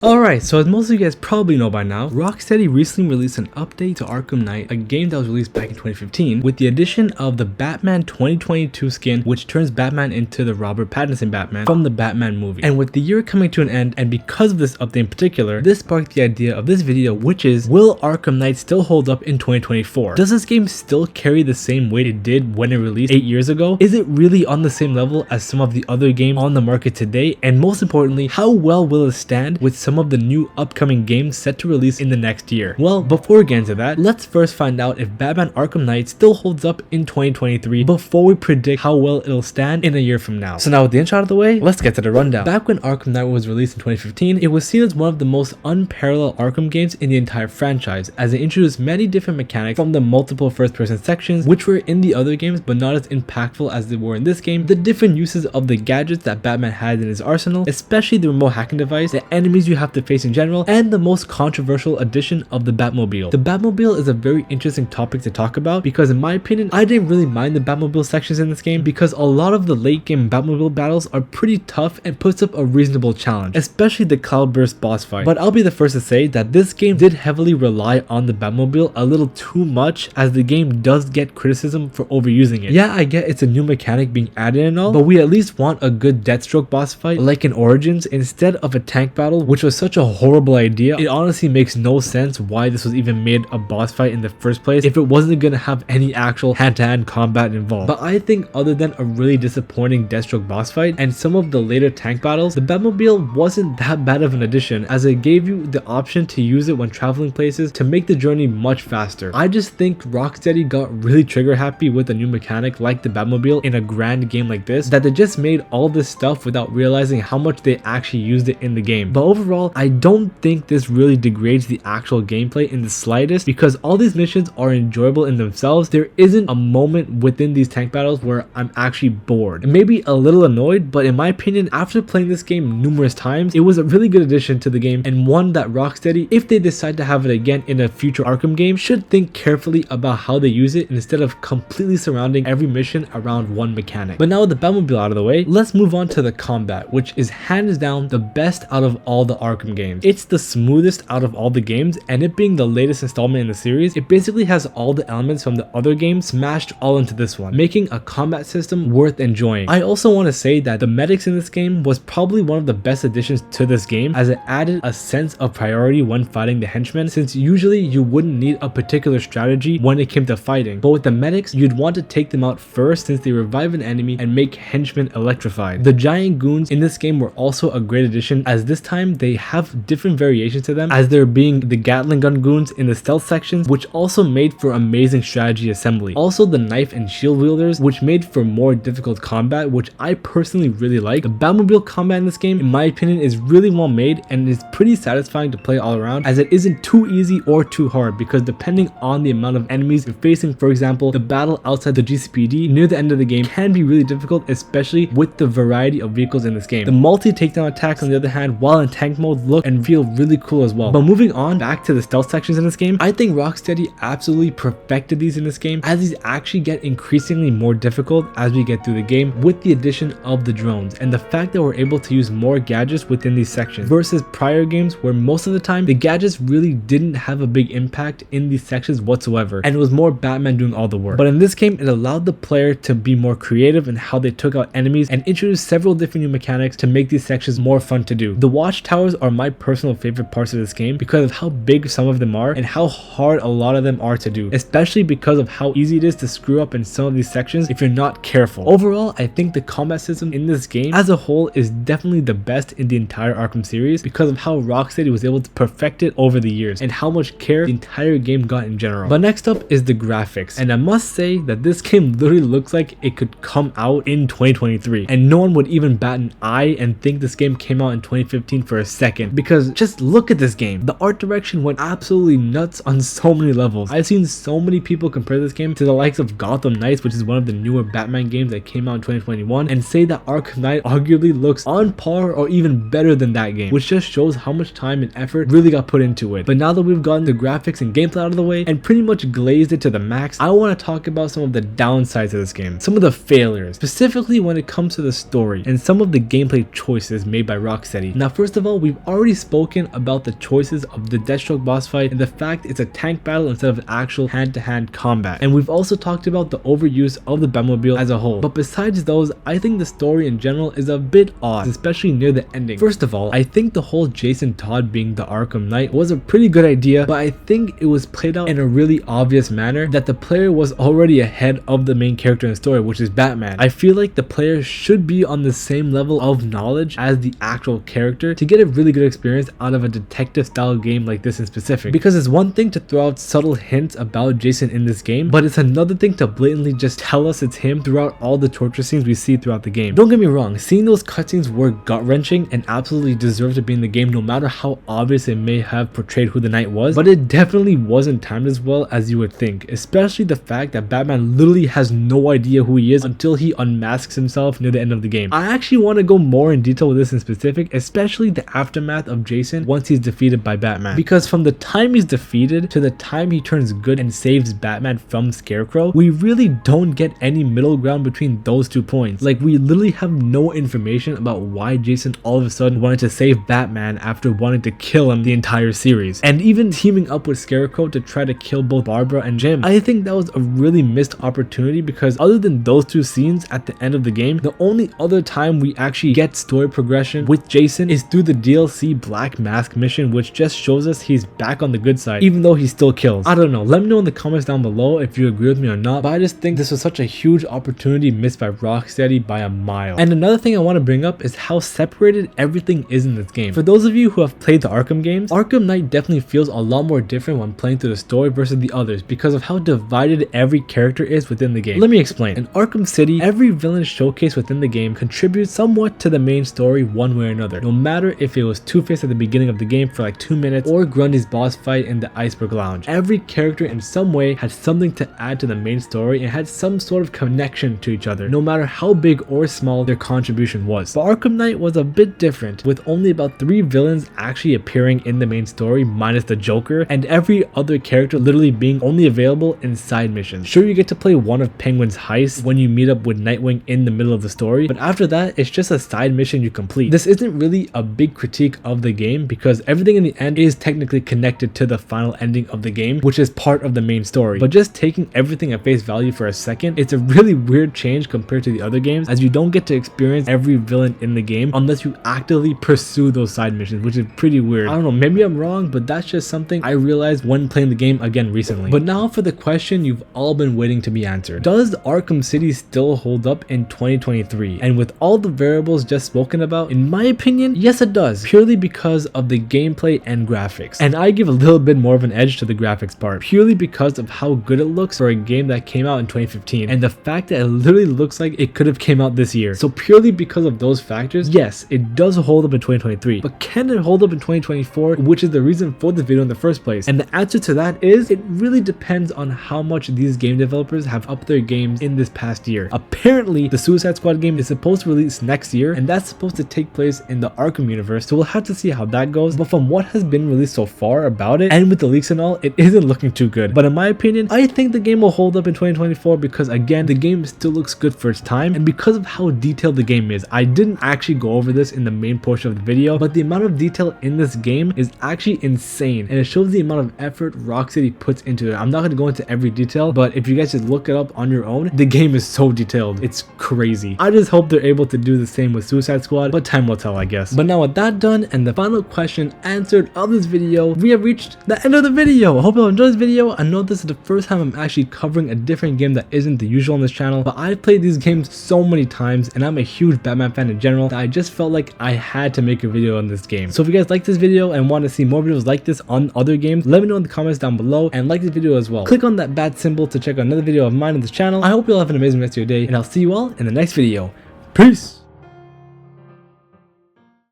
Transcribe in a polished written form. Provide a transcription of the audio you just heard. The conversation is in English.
Alright, so as most of you guys probably know by now, Rocksteady recently released an update to Arkham Knight, a game that was released back in 2015, with the addition of the Batman 2022 skin, which turns Batman into the Robert Pattinson Batman from the Batman movie. And with the year coming to an end, and because of this update in particular, this sparked the idea of this video, which is, will Arkham Knight still hold up in 2024? Does this game still carry the same weight it did when it released 8 years ago? Is it really on the same level as some of the other games on the market today? And most importantly, how well will it stand with some of the new upcoming games set to release in the next year? Well, before we get into that, let's first find out if Batman Arkham Knight still holds up in 2023 before we predict how well it'll stand in a year from now. So now with the intro out of the way, let's get to the rundown. Back when Arkham Knight was released in 2015, it was seen as one of the most unparalleled Arkham games in the entire franchise, as it introduced many different mechanics from the multiple first-person sections which were in the other games but not as impactful as they were in this game, the different uses of the gadgets that Batman had in his arsenal, especially the remote hacking device, the enemies you have to face in general, and the most controversial addition of the Batmobile. The Batmobile is a very interesting topic to talk about because in my opinion, I didn't really mind the Batmobile sections in this game because a lot of the late game Batmobile battles are pretty tough and puts up a reasonable challenge, especially the Cloudburst boss fight. But I'll be the first to say that this game did heavily rely on the Batmobile a little too much, as the game does get criticism for overusing it. Yeah, I get it's a new mechanic being added and all, but we at least want a good Deathstroke boss fight like in Origins instead of a tank battle, which was such a horrible idea. It honestly makes no sense why this was even made a boss fight in the first place if it wasn't gonna have any actual hand-to-hand combat involved. But I think other than a really disappointing Deathstroke boss fight and some of the later tank battles, the Batmobile wasn't that bad of an addition, as it gave you the option to use it when traveling places to make the journey much faster. I just think Rocksteady got really trigger happy with a new mechanic like the Batmobile in a grand game like this, that they just made all this stuff without realizing how much they actually used it in the game. But overall, I don't think this really degrades the actual gameplay in the slightest, because all these missions are enjoyable in themselves. There isn't a moment within these tank battles where I'm actually bored and maybe a little annoyed, but in my opinion, after playing this game numerous times, it was a really good addition to the game, and one that Rocksteady, if they decide to have it again in a future Arkham game, should think carefully about how they use it instead of completely surrounding every mission around one mechanic. But now with the Batmobile out of the way, let's move on to the combat, which is hands down the best out of all the Arkham games. It's the smoothest out of all the games, and it being the latest installment in the series, it basically has all the elements from the other games smashed all into this one, making a combat system worth enjoying. I also want to say that the medics in this game was probably one of the best additions to this game, as it added a sense of priority when fighting the henchmen, since usually you wouldn't need a particular strategy when it came to fighting, but with the medics you'd want to take them out first since they revive an enemy and make henchmen electrified. The giant goons in this game were also a great addition, as this time they have different variations to them, as there being the Gatling gun goons in the stealth sections, which also made for amazing strategy assembly. Also the knife and shield wielders, which made for more difficult combat, which I personally really like. The Batmobile combat in this game, in my opinion, is really well made and is pretty satisfying to play all around, as it isn't too easy or too hard, because depending on the amount of enemies you're facing, for example, the battle outside the GCPD near the end of the game can be really difficult, especially with the variety of vehicles in this game. The multi-takedown attacks, on the other hand, while in tank mode, look and feel really cool as well. But moving on back to the stealth sections in this game, I think Rocksteady absolutely perfected these in this game, as these actually get increasingly more difficult as we get through the game with the addition of the drones, and the fact that we're able to use more gadgets within these sections versus prior games where most of the time the gadgets really didn't have a big impact in these sections whatsoever, and it was more Batman doing all the work. But in this game, it allowed the player to be more creative in how they took out enemies and introduced several different new mechanics to make these sections more fun to do. The watchtowers are my personal favorite parts of this game because of how big some of them are and how hard a lot of them are to do, especially because of how easy it is to screw up in some of these sections if you're not careful. Overall, I think the combat system in this game as a whole is definitely the best in the entire Arkham series because of how Rocksteady was able to perfect it over the years and how much care the entire game got in general. But next up is the graphics, and I must say that this game literally looks like it could come out in 2023, and no one would even bat an eye and think this game came out in 2015 for a second, because just look at this game. The art direction went absolutely nuts on so many levels. I've seen so many people compare this game to the likes of Gotham Knights, which is one of the newer Batman games that came out in 2021, and say that Arkham Knight arguably looks on par or even better than that game, which just shows how much time and effort really got put into it. But now that we've gotten the graphics and gameplay out of the way and pretty much glazed it to the max, I want to talk about some of the downsides of this game, some of the failures, specifically when it comes to the story and some of the gameplay choices made by Rocksteady. Now, first of all, we we've already spoken about the choices of the Deathstroke boss fight and the fact it's a tank battle instead of actual hand-to-hand combat. And we've also talked about the overuse of the Batmobile as a whole. But besides those, I think the story in general is a bit odd, especially near the ending. First of all, I think the whole Jason Todd being the Arkham Knight was a pretty good idea, but I think it was played out in a really obvious manner that the player was already ahead of the main character in the story, which is Batman. I feel like the player should be on the same level of knowledge as the actual character to get a really good experience out of a detective style game like this in specific. Because it's one thing to throw out subtle hints about Jason in this game, but it's another thing to blatantly just tell us it's him throughout all the torture scenes we see throughout the game. Don't get me wrong, seeing those cutscenes were gut-wrenching and absolutely deserved to be in the game no matter how obvious it may have portrayed who the Knight was, but it definitely wasn't timed as well as you would think, especially the fact that Batman literally has no idea who he is until he unmasks himself near the end of the game. I actually want to go more in detail with this in specific, especially the aftermath of Jason once he's defeated by Batman, because from the time he's defeated to the time he turns good and saves Batman from Scarecrow, we really don't get any middle ground between those 2 points. Like, we literally have no information about why Jason all of a sudden wanted to save Batman after wanting to kill him the entire series, and even teaming up with Scarecrow to try to kill both Barbara and Jim. I think that was a really missed opportunity, because other than those 2 scenes at the end of the game, the only other time we actually get story progression with Jason is through the DLC Black Mask mission, which just shows us he's back on the good side even though he still kills. I don't know, let me know in the comments down below if you agree with me or not, but I just think this was such a huge opportunity missed by Rocksteady by a mile. And another thing I want to bring up is how separated everything is in this game. For those of you who have played the Arkham games, Arkham Knight definitely feels a lot more different when playing through the story versus the others because of how divided every character is within the game. Let me explain. In Arkham City, every villain showcased within the game contributes somewhat to the main story one way or another, no matter if it was Two-Face at the beginning of the game for like 2 minutes or Grundy's boss fight in the Iceberg Lounge. Every character in some way had something to add to the main story and had some sort of connection to each other, no matter how big or small their contribution was. But Arkham Knight was a bit different, with only about 3 villains actually appearing in the main story minus the Joker, and every other character literally being only available in side missions. Sure, you get to play one of Penguin's heists when you meet up with Nightwing in the middle of the story, but after that it's just a side mission you complete. This isn't really a big critique of the game because everything in the end is technically connected to the final ending of the game, which is part of the main story. But just taking everything at face value for a second, it's a really weird change compared to the other games, as you don't get to experience every villain in the game unless you actively pursue those side missions, which is pretty weird. I don't know, maybe I'm wrong, but that's just something I realized when playing the game again recently. But now for the question you've all been waiting to be answered. Does Arkham City still hold up in 2023? And with all the variables just spoken about, in my opinion, yes it does, purely because of the gameplay and graphics. And I give a little bit more of an edge to the graphics part, purely because of how good it looks for a game that came out in 2015 and the fact that it literally looks like it could have came out this year. So purely because of those factors, yes, it does hold up in 2023, but can it hold up in 2024, which is the reason for this video in the first place? And the answer to that is, it really depends on how much these game developers have upped their games in this past year. Apparently, the Suicide Squad game is supposed to release next year, and that's supposed to take place in the Arkham universe, so we'll have to see how that goes. But from what has been released so far about it, and with the leaks and all, it isn't looking too good. But in my opinion, I think the game will hold up in 2024 because again, the game still looks good for its time, and because of how detailed the game is. I didn't actually go over this in the main portion of the video, but the amount of detail in this game is actually insane, and it shows the amount of effort Rocksteady puts into it. I'm not going to go into every detail, but if you guys just look it up on your own, the game is so detailed. It's crazy. I just hope they're able to do the same with Suicide Squad, but time will tell, I guess. But now with that done and the final question answered of this video, we have reached the end of the video. I hope you all enjoyed this video. I know this is the first time I'm actually covering a different game that isn't the usual on this channel, but I've played these games so many times and I'm a huge Batman fan in general that I just felt like I had to make a video on this game. So if you guys like this video and want to see more videos like this on other games, let me know in the comments down below, and like this video as well. Click on that bat symbol to check out another video of mine on this channel. I hope you all have an amazing rest of your day, and I'll see you all in the next video. Peace!